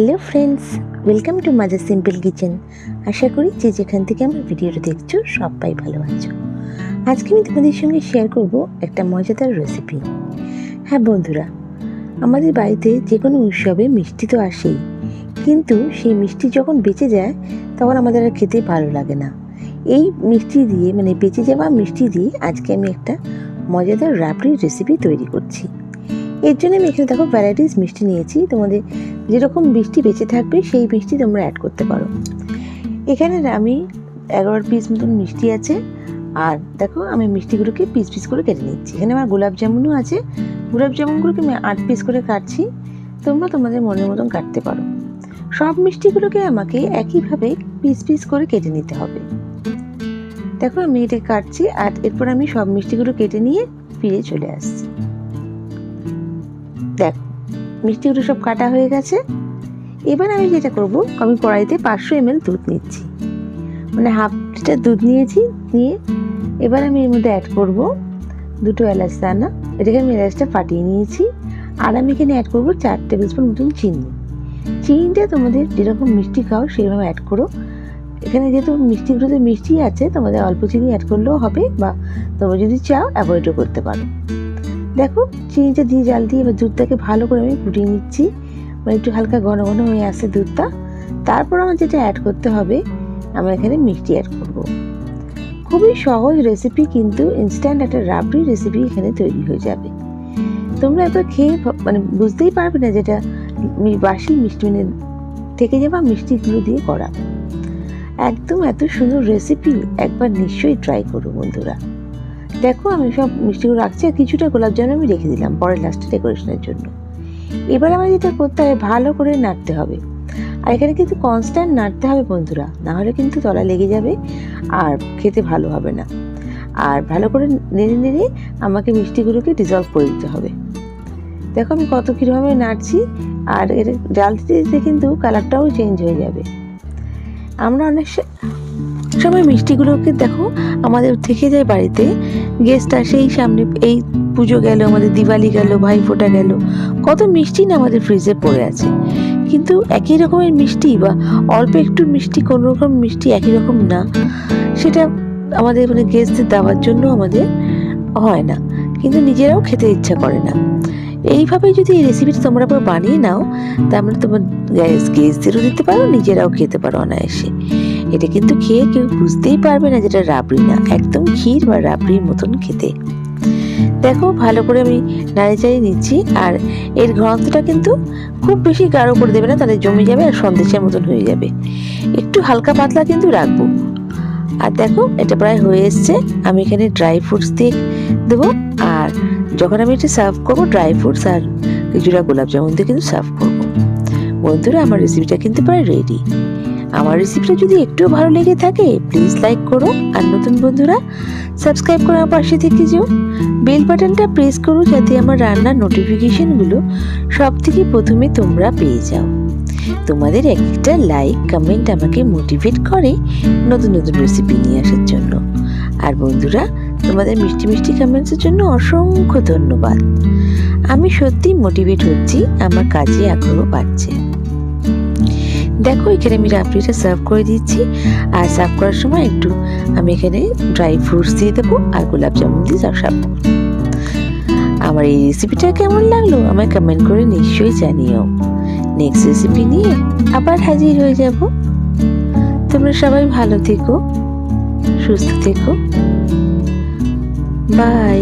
Hello friends, welcome to Mother Simple Kitchen. আশা করি যে যেখান থেকে আমার ভিডিওটা দেখছো সবাই ভালো আছো। আজকে আমি তোমাদের সঙ্গে শেয়ার করব একটা মজাদার রেসিপি। হ্যাঁ বন্ধুরা, আমাদের বাড়িতে যে কোনো উৎসবে মিষ্টি তো আসেই, কিন্তু সেই মিষ্টি যখন বেঁচে যায় তখন আমাদের আর খেতে ভালো লাগে না। এই মিষ্টি দিয়ে বেঁচে যাওয়া মিষ্টি দিয়ে আজকে আমি একটা মজাদার রাবড়ি রেসিপি তৈরি করছি। এর জন্য আমি এখানে দেখো ভ্যারাইটিস মিষ্টি নিয়েছি। তোমাদের যেরকম মিষ্টি বেঁচে থাকবে সেই মিষ্টি তোমরা অ্যাড করতে পারো। এখানে আমি 11 পিস মতন মিষ্টি আছে। আর দেখো আমি মিষ্টিগুলোকে পিস পিস করে কেটে নিচ্ছি। এখানে আমার গোলাপ জামুনও আছে। গোলাপ জামুনগুলোকে আমি 8 পিস করে কাটছি। তোমরা তোমাদের মনের মতন কাটতে পারো। সব মিষ্টিগুলোকে আমাকে একইভাবে পিস পিস করে কেটে নিতে হবে। দেখো আমি এটা কাটছি, আর এরপর আমি সব মিষ্টিগুলো কেটে নিয়ে ফিরে চলে আসছি। দেখো মিষ্টিগুলো সব কাটা হয়ে গেছে। এবার আমি যেটা করব, আমি কড়াইতে 500 ml দুধ নিচ্ছি, হাফ লিটার দুধ নিয়েছি। নিয়ে এবার আমি এর মধ্যে অ্যাড করব 2 এলাচ দানা। এটাকে আমি এলাচটা ফাটিয়ে নিয়েছি। আর আমি এখানে অ্যাড করব 4 টেবিল স্পুন মতন চিনি। চিনিটা তোমাদের যেরকম মিষ্টি খাও সেরকম অ্যাড করো। এখানে যেহেতু মিষ্টিগুলোতে মিষ্টি আছে, তোমাদের অল্প চিনি অ্যাড করলেও হবে, বা তোমরা যদি চাও অ্যাভয়েডও করতে পারো। দেখো চিনিটা দিয়ে জাল দিয়ে এবার দুধটাকে ভালো করে আমি ফুটিয়ে নিচ্ছি। একটু হালকা ঘন ঘন হয়ে আসছে দুধটা। তারপর আমার যেটা অ্যাড করতে হবে, আমরা এখানে মিষ্টি অ্যাড করব। খুবই সহজ রেসিপি, কিন্তু ইনস্ট্যান্ট একটা রাবড়ি রেসিপি এখানে তৈরি হয়ে যাবে। তোমরা একবার খেয়ে বুঝতেই পারবে না যেটা বাসি মিষ্টি থেকে যাওয়া মিষ্টিগুলো দিয়ে করা। একদম এত সুন্দর রেসিপি, একবার নিশ্চয়ই ট্রাই করো বন্ধুরা। দেখো আমি সব মিষ্টিগুলো রাখছি, আর কিছুটা গোলাপ জামুন আমি রেখে দিলাম পরে লাস্টে ডেকোরেশনের জন্য। এবার আমার যেটা করতে হবে, ভালো করে নাড়তে হবে। আর এখানে কিন্তু কনস্ট্যান্ট নাড়তে হবে বন্ধুরা, না হলে কিন্তু তলা লেগে যাবে আর খেতে ভালো হবে না। আর ভালো করে নেড়ে নেড়ে আমাকে মিষ্টিগুলোকে ডিজলভ করে দিতে হবে। দেখো আমি কত কীভাবে নাড়ছি, আর এর জাল দিতে দিতে কিন্তু কালারটাও চেঞ্জ হয়ে যাবে। আমরা অনেক সময় মিষ্টিগুলোকে দেখো আমাদের থেকে যায়, বাড়িতে গেস্ট আসে, এই সামনে এই পুজো গেল, আমাদের দিওয়ালি গেল, ভাইফোঁটা গেল, কত মিষ্টি না আমাদের ফ্রিজে পড়ে আছে। কিন্তু একই রকমের মিষ্টি বা অল্প একটু মিষ্টি, কোনো রকম মিষ্টি একই রকম না, সেটা আমাদের গেস্টদের দেওয়ার জন্য আমাদের হয় না, কিন্তু নিজেরাও খেতে ইচ্ছা করে না। এইভাবে যদি এই রেসিপিটা তোমরা বানিয়ে নাও, তারপরে তোমার গেস্টদেরও দিতে পারো, নিজেরাও খেতে পারো অনায়াসে। এটা কিন্তু খেয়ে কেউ বুঝতেই পারবে না যেটা রাবড়ি না, একদম ক্ষীর বা রাবড়ির মতন খেতে। দেখো ভালো করে আমি নাড়ি চাড়িয়ে নিচ্ছি। আর এর ঘনত্বটা কিন্তু খুব বেশি গাঢ় করে দেবে না, তাহলে জমে যাবে আর সন্দেশের মতন হয়ে যাবে। একটু হালকা পাতলা কিন্তু রাখবো। আর দেখো এটা প্রায় হয়ে এসছে। আমি এখানে ড্রাই ফ্রুটস দিয়ে দেবো। আর যখন আমি এটা সার্ভ করবো, ড্রাই ফ্রুটস আর কিছুটা গোলাপ জামুন দিয়ে কিন্তু সার্ভ করবো। বন্ধুরা আমার রেসিপিটা কিন্তু প্রায় রেডি। আমার রেসিপিটা যদি একটু ভালো লেগে থাকে প্লিজ লাইক করো, আর নতুন বন্ধুরা সাবস্ক্রাইব করে আমার পাশে থেকে যেও। বেল বাটনটা প্রেস করো যাতে আমার রান্নার নোটিফিকেশনগুলো সব থেকে প্রথমে তোমরা পেয়ে যাও। তোমাদের একটা লাইক কমেন্ট আমাকে মোটিভেট করে নতুন নতুন রেসিপি নিয়ে আসার জন্য। আর বন্ধুরা তোমাদের মিষ্টি মিষ্টি কমেন্টসের জন্য অসংখ্য ধন্যবাদ। আমি সত্যি মোটিভেট হচ্ছি, আমার কাজে আগ্রহ বাড়ছে। দেখো এখানে আমি রাবড়িটা সার্ভ করে দিচ্ছি। আর সার্ভ করার সময় একটু আমি এখানে ড্রাই ফ্রুটস দিয়ে দেবো আর গোলাপ জামুন দিয়ে সার্ভ করবো। আমার এই রেসিপিটা কেমন লাগলো আমায় কমেন্ট করে নিশ্চয়ই জানিও। নেক্সট রেসিপি নিয়ে আবার হাজির হয়ে যাব। তোমরা সবাই ভালো থেকো, সুস্থ থেকো। বাই।